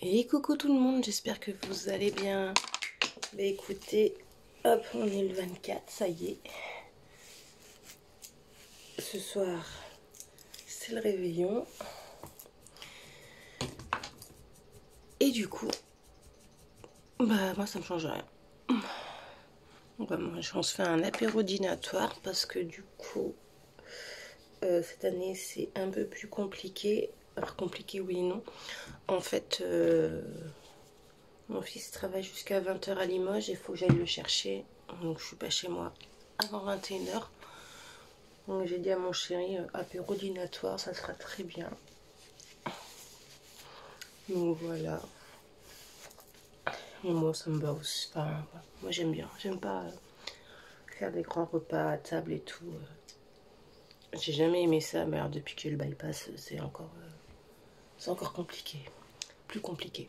Et coucou tout le monde, j'espère que vous allez bien. Bah écoutez, hop, on est le 24, ça y est. Ce soir, c'est le réveillon. Et du coup, bah moi ça me change rien. Bah, moi, on se fait un apéro dînatoire parce que du coup, cette année c'est un peu plus compliqué. Alors compliqué oui et non. En fait, mon fils travaille jusqu'à 20 h à Limoges et il faut que j'aille le chercher. Donc je suis pas chez moi avant 21 h. Donc j'ai dit à mon chéri, apéro dînatoire, ça sera très bien. Donc voilà. Et moi ça me va aussi. Enfin, moi j'aime bien. J'aime pas faire des grands repas à table et tout. J'ai jamais aimé ça, mais alors depuis que j'ai le bypass, c'est encore compliqué. Plus compliqué.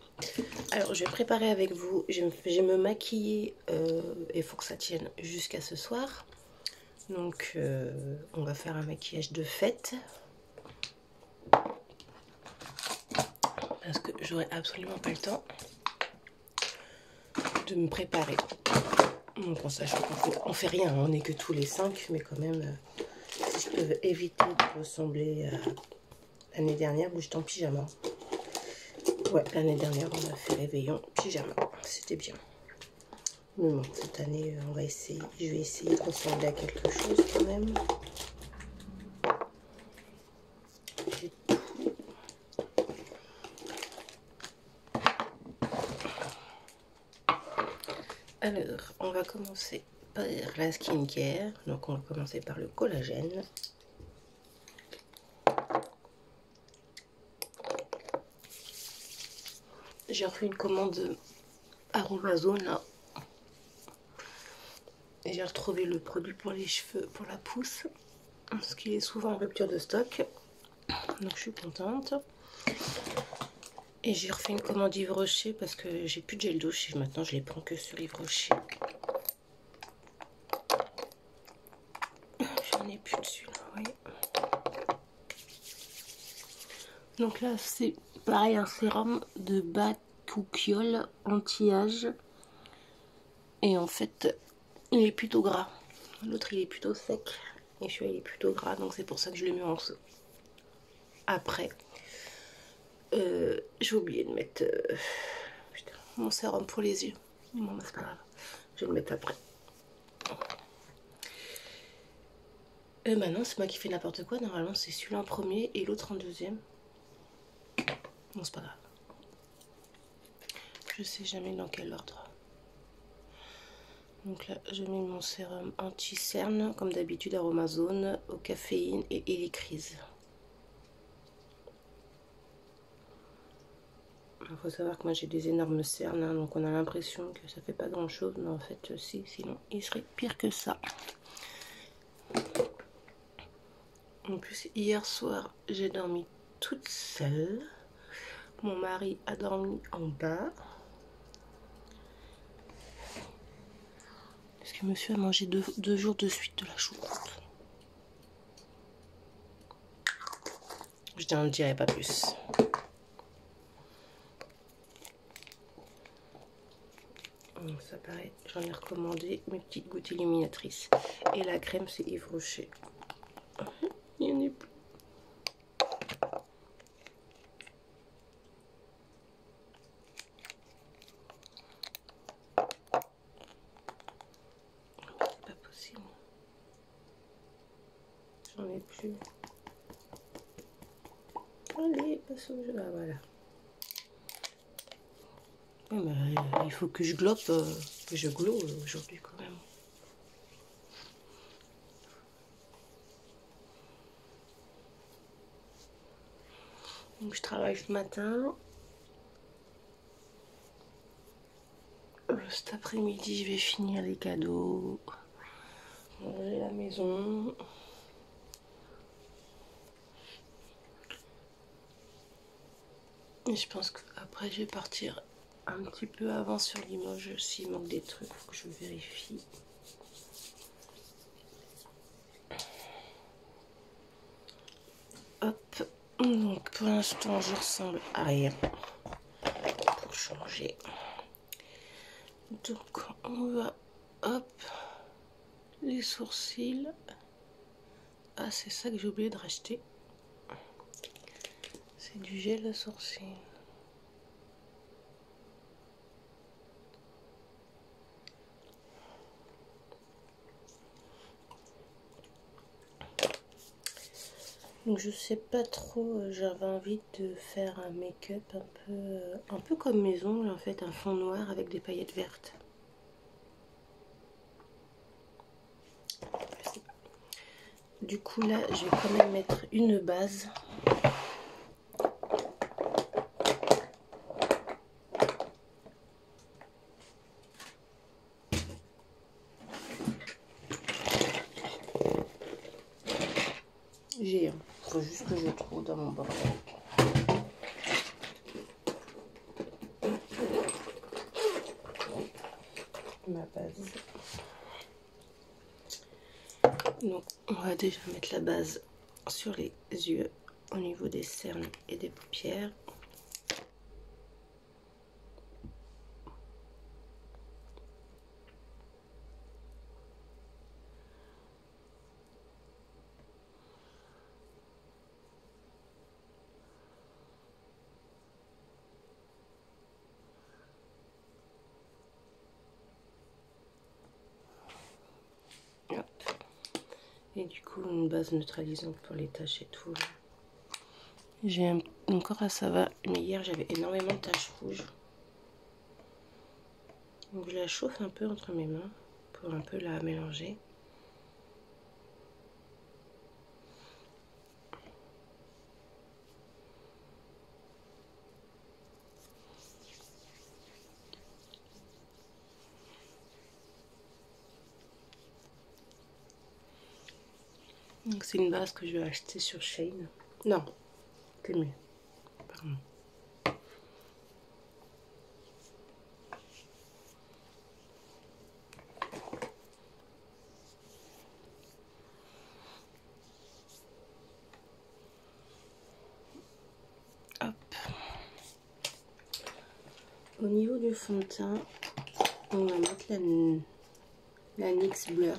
Alors je vais préparer avec vous. Je vais me maquiller et il faut que ça tienne jusqu'à ce soir. Donc on va faire un maquillage de fête. Parce que j'aurai absolument pas le temps de me préparer. Donc en sachant qu'on fait rien, on n'est que tous les 5, mais quand même, si je peux éviter de ressembler à l'année dernière où j'étais en pyjama. Ouais, l'année dernière on a fait réveillon pyjama, c'était bien. Mais bon, cette année on va essayer, je vais essayer de ressembler à quelque chose quand même. Alors, on va commencer par la skincare. Donc, on va commencer par le collagène. J'ai refait une commande à Amazon là. Et j'ai retrouvé le produit pour les cheveux, pour la pousse. Parce qu'il est souvent en rupture de stock. Donc, je suis contente. Et j'ai refait une commande Yves Rocher parce que j'ai plus de gel douche. Et maintenant, je les prends que sur Yves Rocher. J'en ai plus dessus là, oui. Donc là, c'est pareil, un sérum de Bakuchiol anti-âge. Et en fait, il est plutôt gras. L'autre, il est plutôt sec. Et celui-là, il est plutôt gras. Donc c'est pour ça que je le mets en dessous. Après, j'ai oublié de mettre putain, mon sérum pour les yeux. Bon, c'est pas grave. Je vais le mettre après. Maintenant, c'est moi qui fais n'importe quoi. Normalement, c'est celui-là en premier et l'autre en deuxième. Bon, c'est pas grave. Je sais jamais dans quel ordre. Donc là, je mets mon sérum anti-cerne, comme d'habitude, Aromazone, au caféine et hélicryse. Il faut savoir que moi j'ai des énormes cernes, hein, donc on a l'impression que ça fait pas grand chose, mais en fait, si, sinon il serait pire que ça. En plus, hier soir, j'ai dormi toute seule. Mon mari a dormi en bas. Parce que monsieur a mangé deux jours de suite de la choucroute. Je n'en dirai pas plus. Donc ça pareil, j'en ai recommandé mes petites gouttes illuminatrices. Et la crème, c'est Yves Rocher. Il n'y en a plus. C'est pas possible. J'en ai plus. Allez, passe au jeu. Ah voilà. Ouais, bah, il faut que je gloppe, que je glow aujourd'hui quand même. Donc je travaille ce matin. Cet après-midi, je vais finir les cadeaux, ranger la maison. Et je pense qu'après, je vais partir un petit peu avant sur Limoges. S'il manque des trucs, faut que je vérifie. Hop. Donc pour l'instant, je ressemble à rien. changer. Donc on va, hop, les sourcils. Ah, c'est ça que j'ai oublié de racheter. C'est du gel à sourcils. Donc je sais pas trop, j'avais envie de faire un make-up un peu comme mes ongles en fait, un fond noir avec des paillettes vertes. Du coup là, je vais quand même mettre une base. J'ai, faut juste que je trouve dans mon bordel. Ma base. Donc on va déjà mettre la base sur les yeux au niveau des cernes et des paupières. Hop. Et du coup une base neutralisante pour les taches et tout. J'ai encore ça va, mais hier j'avais énormément de taches rouges. Donc je la chauffe un peu entre mes mains pour un peu la mélanger. Donc c'est une base que je vais acheter sur Shein. Non, c'est mieux. Pardon. Hop. Au niveau du fond de teint, on va mettre la NYX Blur.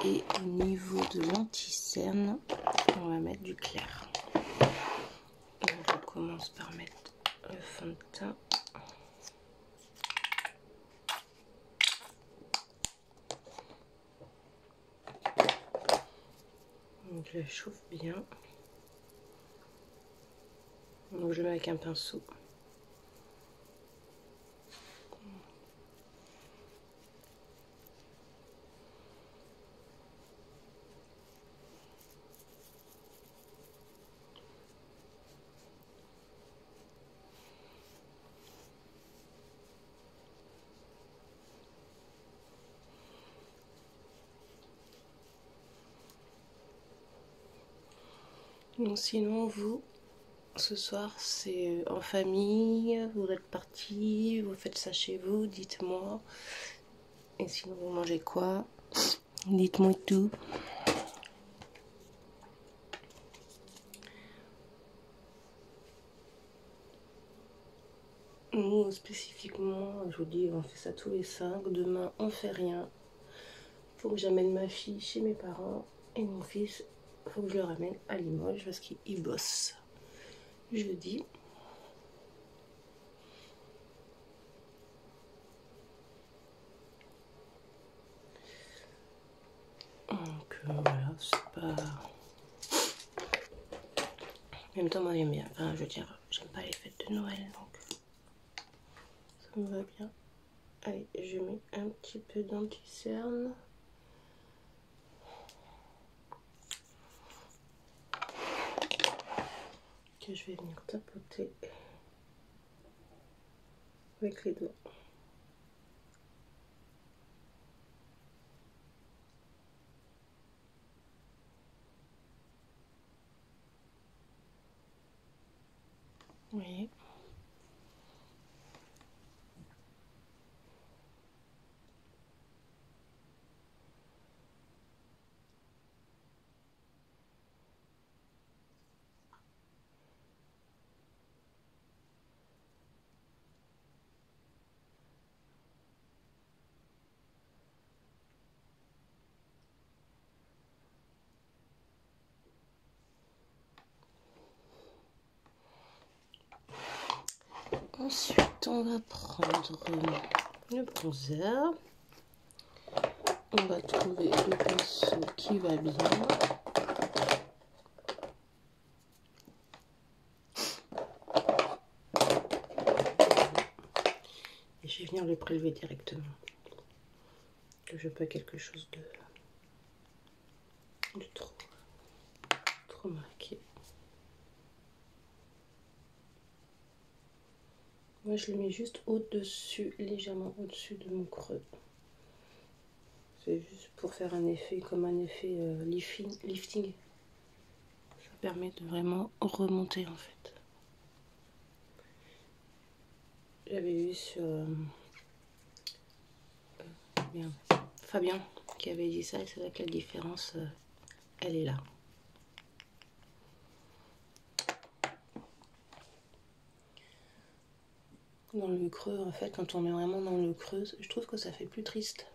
Et au niveau de l'anti-cerne, on va mettre du clair. Donc je commence par mettre le fond de teint. Donc je la chauffe bien. Donc je le mets avec un pinceau. Donc sinon vous, ce soir c'est en famille, vous êtes partis, vous faites ça chez vous, dites-moi. Et sinon vous mangez quoi? Dites-moi tout. Nous spécifiquement, je vous dis, on fait ça tous les 5. Demain on fait rien. Faut que j'amène ma fille chez mes parents et mon fils, faut que je le ramène à Limoges parce qu'il bosse jeudi. Donc voilà, c'est pas... En même temps, moi j'aime bien. Enfin, je veux dire, j'aime pas les fêtes de Noël, donc ça me va bien. Allez, je mets un petit peu d'anti-cerne. Que je vais venir tapoter avec les doigts. Vous voyez ? Ensuite, on va prendre le bronzer. On va trouver le pinceau qui va bien. Et je vais venir le prélever directement. Que je veux pas quelque chose de trop marqué. Moi, je le mets juste au-dessus, légèrement au-dessus de mon creux. C'est juste pour faire un effet, comme un effet lifting. Ça permet de vraiment remonter en fait. J'avais vu sur Fabien qui avait dit ça, et c'est vrai que la différence, elle est là. Dans le creux, en fait, quand on met vraiment dans le creux, je trouve que ça fait plus triste.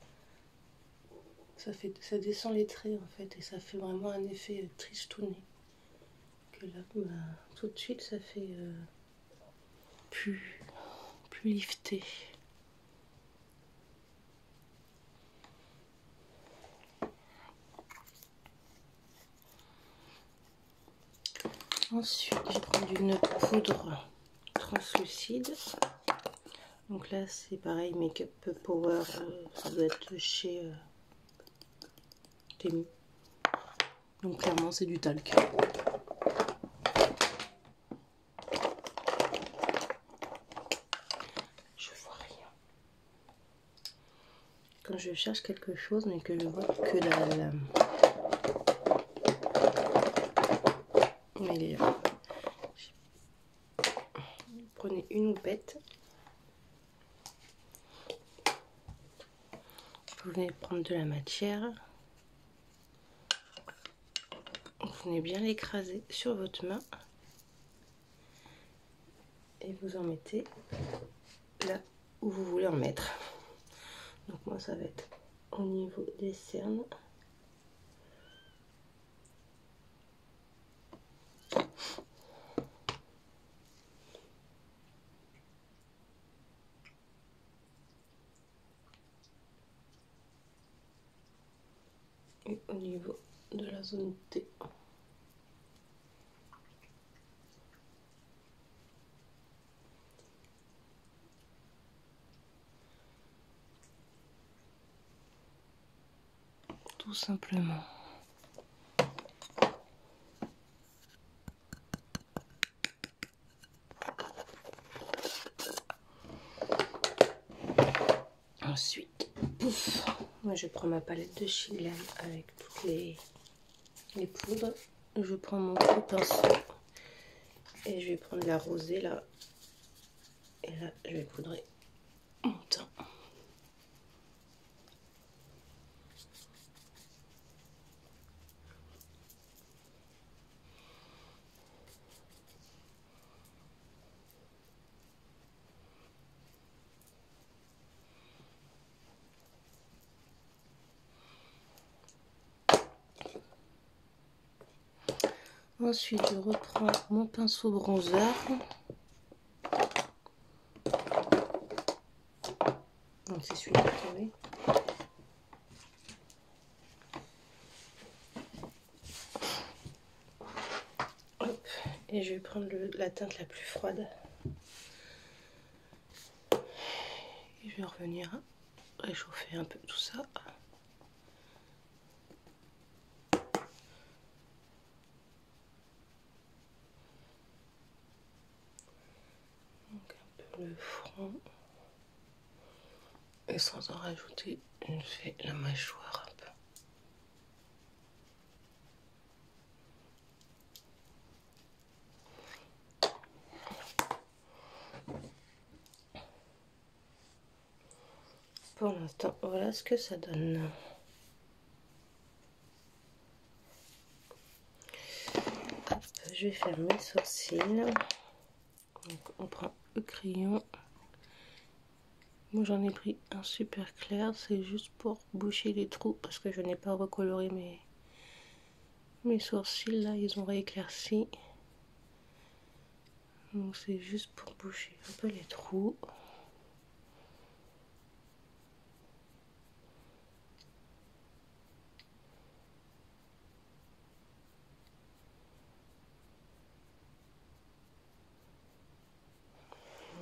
Ça descend les traits en fait, et ça fait vraiment un effet tristouné. Que là, bah, tout de suite, ça fait plus lifté. Ensuite, je prends une poudre translucide. Donc là, c'est pareil, Make Up Power, ça doit être chez Temu. Donc clairement, c'est du talc. Je vois rien. Quand je cherche quelque chose, mais que je vois que dalle. Mais là. Prenez une houppette. Vous venez prendre de la matière. Vous venez bien l'écraser sur votre main. Et vous en mettez là où vous voulez en mettre. Donc moi, ça va être au niveau des cernes. Et au niveau de la zone T. Tout simplement. Ensuite, pouf, moi je prends ma palette de Chilean avec toutes les poudres. Je prends mon gros pinceau et je vais prendre la rosée là. Et là, je vais poudrer mon teint. Ensuite, je reprends mon pinceau bronzer. Donc c'est celui-là, vous savez. Hop. Et je vais prendre la teinte la plus froide. Et je vais revenir réchauffer un peu tout ça. Donc un peu le front. Et sans en rajouter, je fais la mâchoire un peu. Pour l'instant, voilà ce que ça donne. Hop, je vais faire mes sourcils. Donc on prend le crayon. Moi j'en ai pris un super clair, c'est juste pour boucher les trous parce que je n'ai pas recoloré mes sourcils là, ils ont rééclairci. Donc c'est juste pour boucher un peu les trous.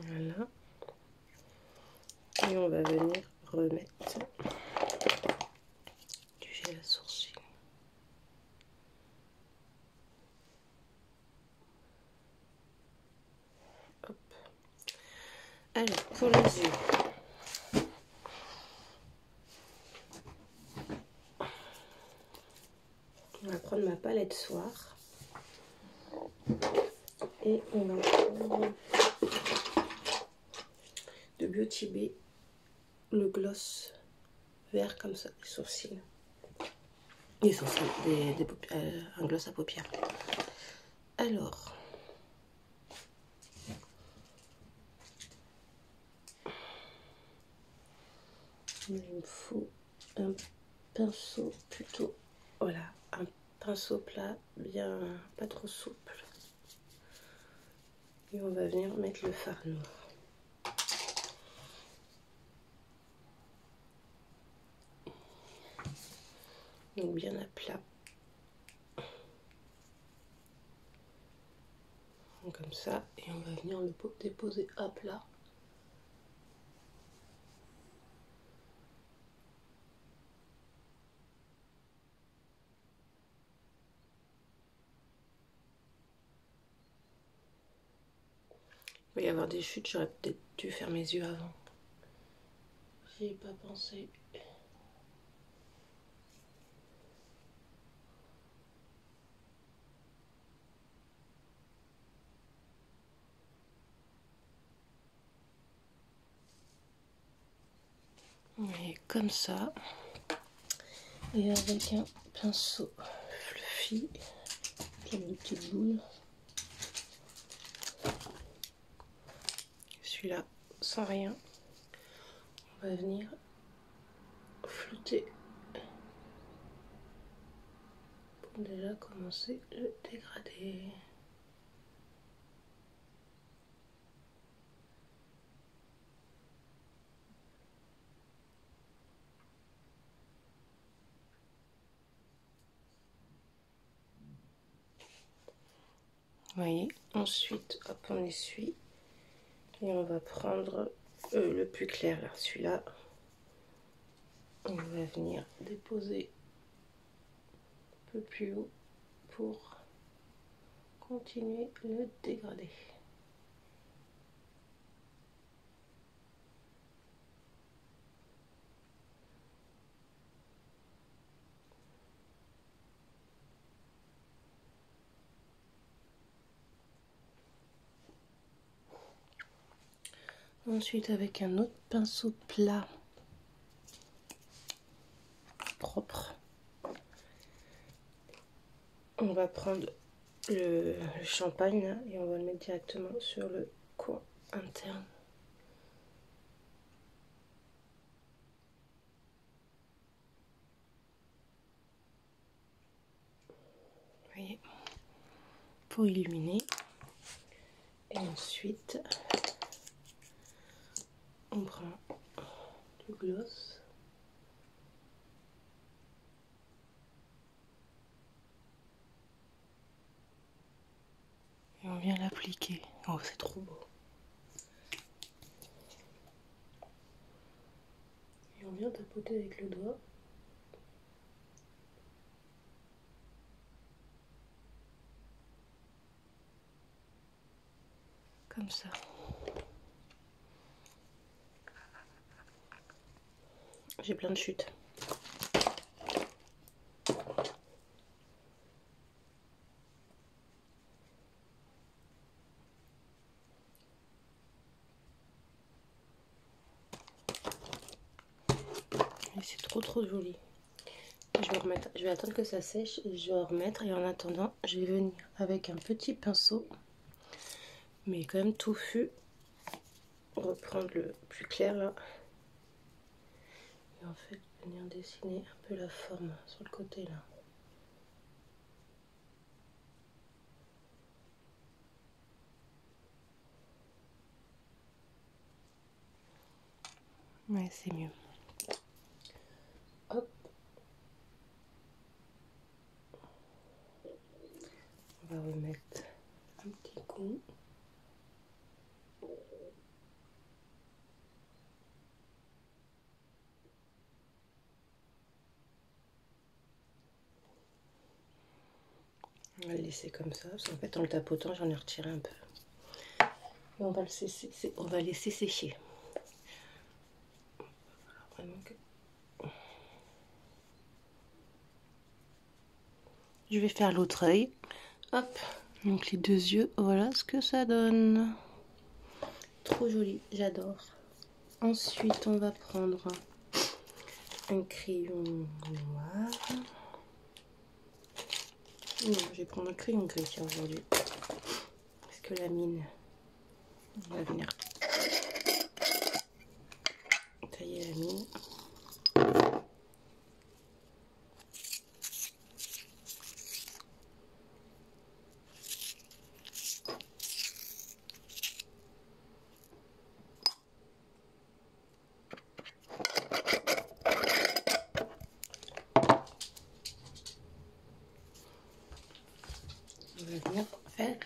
Voilà. Et on va venir remettre du gel à sourcils. Hop. Alors, pour les yeux, on va prendre ma palette soir et on va prendre de Beauty Bay le gloss vert comme ça, des sourcils. Des sourcils, un gloss à paupières. Alors, il me faut un pinceau plutôt, voilà, un pinceau plat, bien pas trop souple. Et on va venir mettre le fard noir. Donc bien à plat. Comme ça, et on va venir le déposer à plat. Il va y avoir des chutes, j'aurais peut-être dû faire mes yeux avant. J'y ai pas pensé. Et comme ça. Et avec un pinceau fluffy, comme une petite boule. Celui-là, sans rien. On va venir flouter pour déjà commencer le dégradé. Vous voyez, ensuite, hop, on essuie et on va prendre le plus clair, là, celui-là. On va venir déposer un peu plus haut pour continuer le dégradé. Ensuite, avec un autre pinceau plat propre, on va prendre le champagne là, et on va le mettre directement sur le coin interne. Vous voyez, pour illuminer. Et ensuite, on prend du gloss. Et on vient l'appliquer. Oh, c'est trop beau. Et on vient tapoter avec le doigt. Comme ça. J'ai plein de chutes. C'est trop joli. Je vais attendre que ça sèche et je vais en remettre. Et en attendant, je vais venir avec un petit pinceau, mais quand même touffu, reprendre le plus clair là. Et en fait, venir dessiner un peu la forme sur le côté là. Ouais, c'est mieux. Hop. On va remettre un petit coup. On va le laisser comme ça, parce qu'en fait en le tapotant j'en ai retiré un peu. Et on va le laisser sécher. Vraiment que... Je vais faire l'autre œil. Hop, donc les deux yeux, voilà ce que ça donne. Trop joli, j'adore. Ensuite, on va prendre un crayon noir. Non, je vais prendre un crayon gris aujourd'hui. Parce que la mine va venir tailler la mine. On va venir faire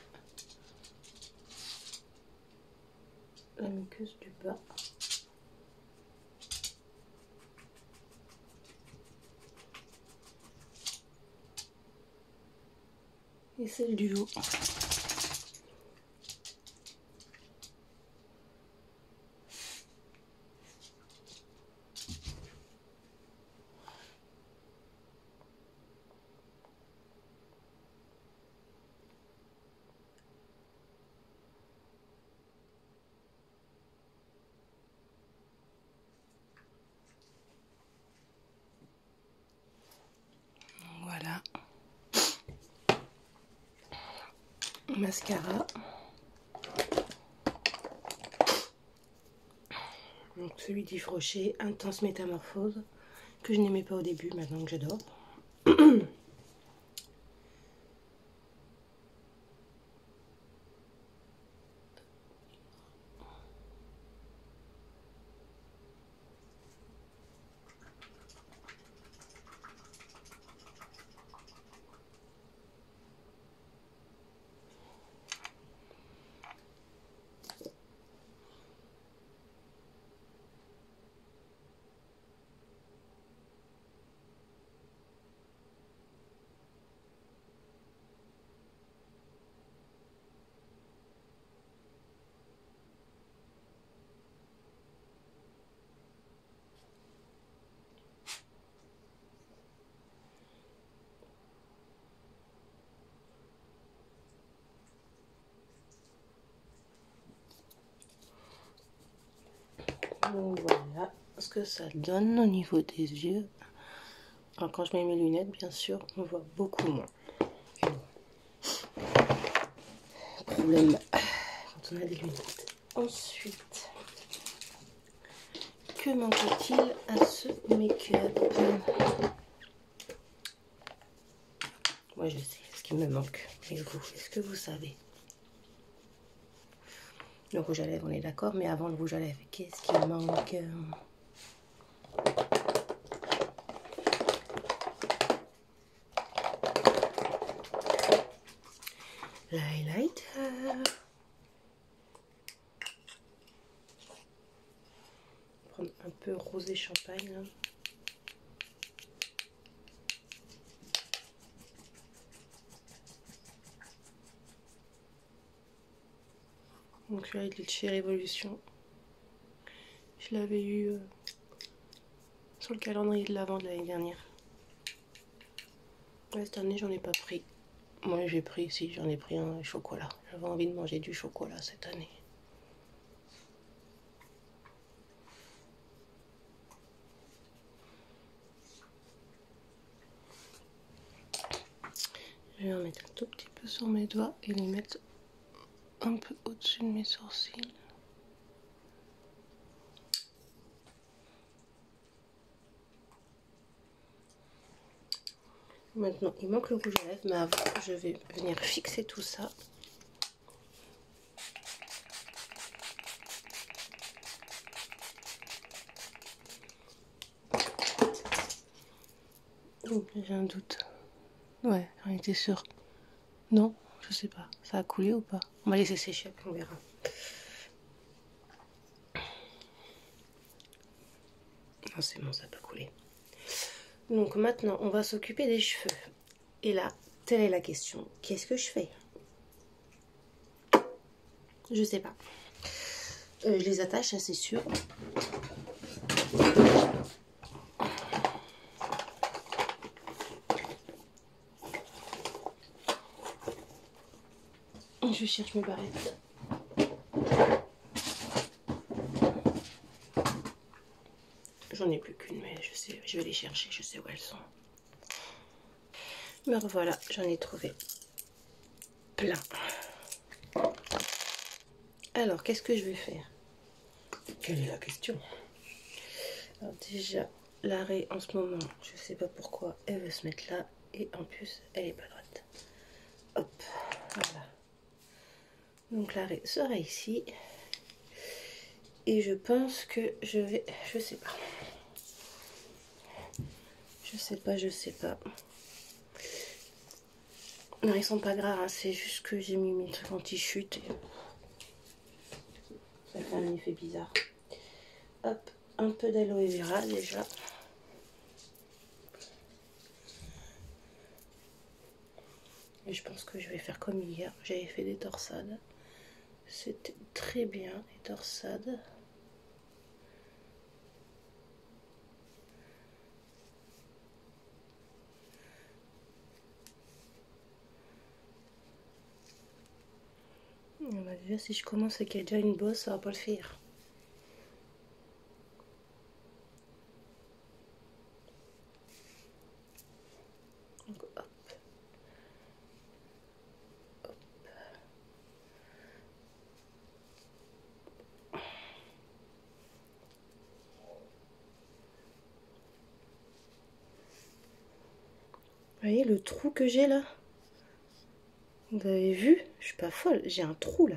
la muqueuse du bas. Et celle du haut. Voilà. Mascara. Donc celui d'Yves Rocher, Intense Métamorphose, que je n'aimais pas au début, maintenant que j'adore. Donc voilà ce que ça donne au niveau des yeux. Alors quand je mets mes lunettes, bien sûr, on voit beaucoup moins. Problème quand on a des lunettes. Ensuite, que manque-t-il à ce make-up? Moi je sais ce qui me manque. Et vous, est-ce que vous savez? Le rouge à lèvres, on est d'accord, mais avant le rouge à lèvres, qu'est-ce qui manque? L'highlighter. Prendre un peu rosé champagne là. Donc celui-là il est de chez Révolution. Je l'avais eu sur le calendrier de l'Avent de l'année dernière. Ouais, cette année j'en ai pas pris. Moi j'ai pris, si j'en ai pris un chocolat. J'avais envie de manger du chocolat cette année. Je vais en mettre un tout petit peu sur mes doigts et les mettre un peu au-dessus de mes sourcils. Maintenant, il manque le rouge à lèvres, mais avant, je vais venir fixer tout ça. Oh, j'ai un doute. Ouais, j'en étais sûre. Non, je sais pas. Ça a coulé ou pas? On va laisser sécher, après on verra. Non, c'est bon, ça n'a pas coulé. Donc maintenant, on va s'occuper des cheveux. Et là, telle est la question. Qu'est-ce que je fais? Je sais pas. Je les attache, ça c'est sûr. Je cherche mes barrettes. J'en ai plus qu'une, mais je sais, je vais les chercher, je sais où elles sont. Me revoilà, j'en ai trouvé plein. Alors, qu'est-ce que je vais faire? Quelle est la question? Alors déjà, l'arrêt en ce moment, je sais pas pourquoi, elle veut se mettre là. Et en plus, elle est pas droite. Hop, voilà. Donc l'arrêt sera ici. Et je pense que je vais... Je sais pas. Je sais pas. Non, ils sont pas gras, hein, c'est juste que j'ai mis mes trucs anti-chute. Et... ça fait un effet bizarre. Hop, un peu d'aloe vera déjà. Et je pense que je vais faire comme hier. J'avais fait des torsades. C'était très bien, les torsades. Bah déjà, si je commence et qu'il y a déjà une bosse, ça va pas le faire. Donc, hop. Hop. Vous voyez le trou que j'ai là? Vous avez vu? Je suis pas folle, j'ai un trou là.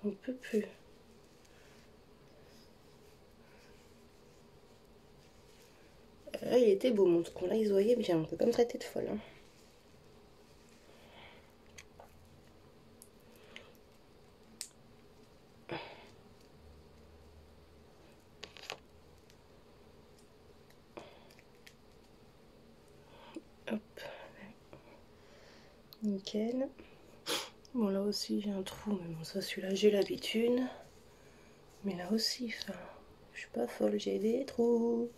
On peut plus. Là, il était beau mon trou. Là, ils voyaient bien. On peut pas me traiter de folle. Hein. Hop. Nickel. Bon, là aussi, j'ai un trou. Mais bon, ça, celui-là, j'ai l'habitude. Mais là aussi, enfin, je suis pas folle. J'ai des trous.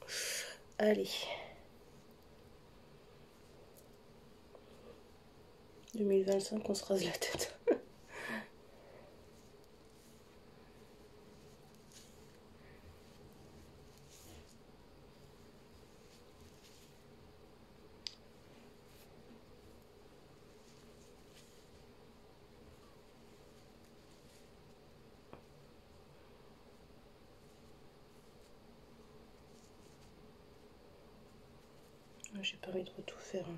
Allez. 2025, on se rase la tête. J'ai pas envie de tout faire. Hein.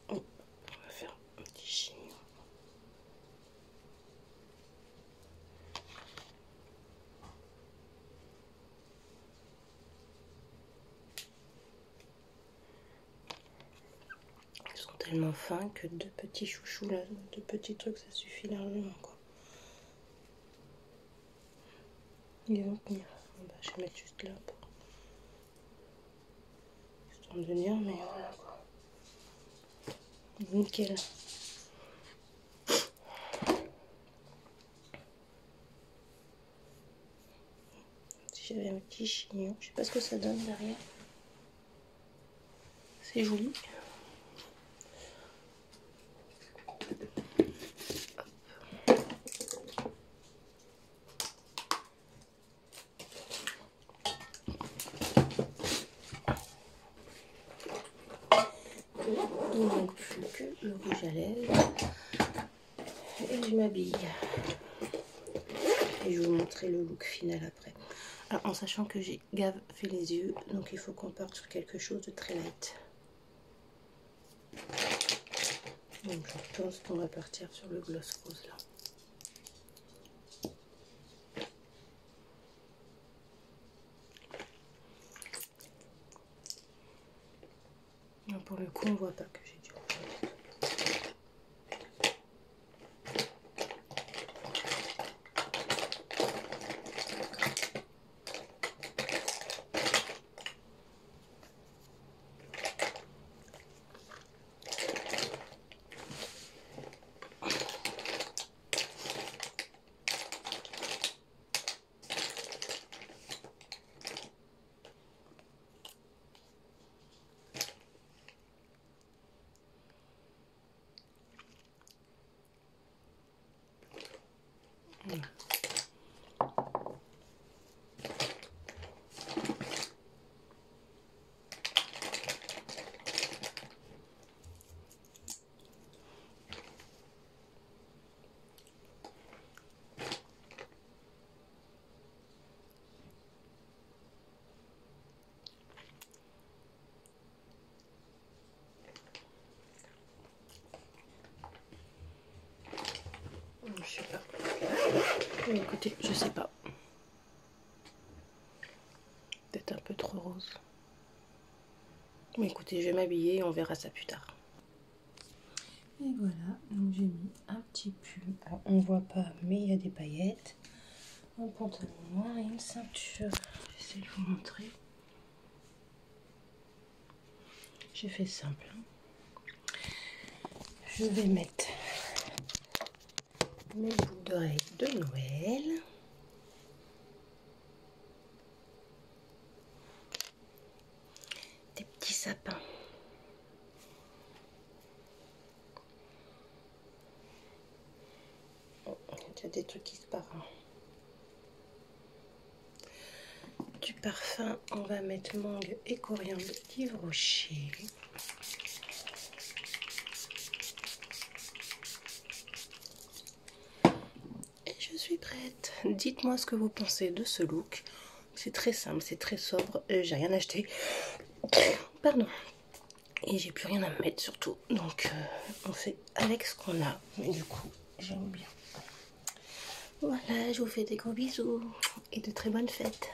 Oh, on va faire un petit chignon. Ils sont tellement fins que deux petits chouchous là, deux petits trucs, ça suffit largement quoi. Ils vont tenir. Bah, je vais mettre juste là pour histoire de venir, mais voilà quoi. Nickel. Si j'avais un petit chignon, je sais pas ce que ça donne derrière. C'est joli. Il ne manque plus que le rouge à lèvres et je m'habille. Et je vais vous montrer le look final après. Alors, en sachant que j'ai grave fait les yeux, donc il faut qu'on parte sur quelque chose de très light. Donc je pense qu'on va partir sur le gloss rose là. Non, pour le coup, on voit pas que j'ai du rouge. Voilà. Je sais pas. Écoutez, je sais pas. Peut-être un peu trop rose. Mais écoutez, je vais m'habiller et on verra ça plus tard. Et voilà, donc j'ai mis un petit pull. Alors, on voit pas, mais il y a des paillettes. Un pantalon noir et une ceinture. J'essaie de vous montrer. J'ai fait simple. Je vais mettre mes boucles d'oreilles de Noël. Des petits sapins. Oh, il y a déjà des trucs qui se parent. Du parfum, on va mettre mangue et coriandre d'Yves Rocher. Et je suis prête. Dites-moi ce que vous pensez de ce look. C'est très simple, c'est très sobre. J'ai rien acheté. Pardon. Et j'ai plus rien à mettre surtout. Donc on fait avec ce qu'on a. Mais du coup, j'aime bien. Voilà, je vous fais des gros bisous et de très bonnes fêtes.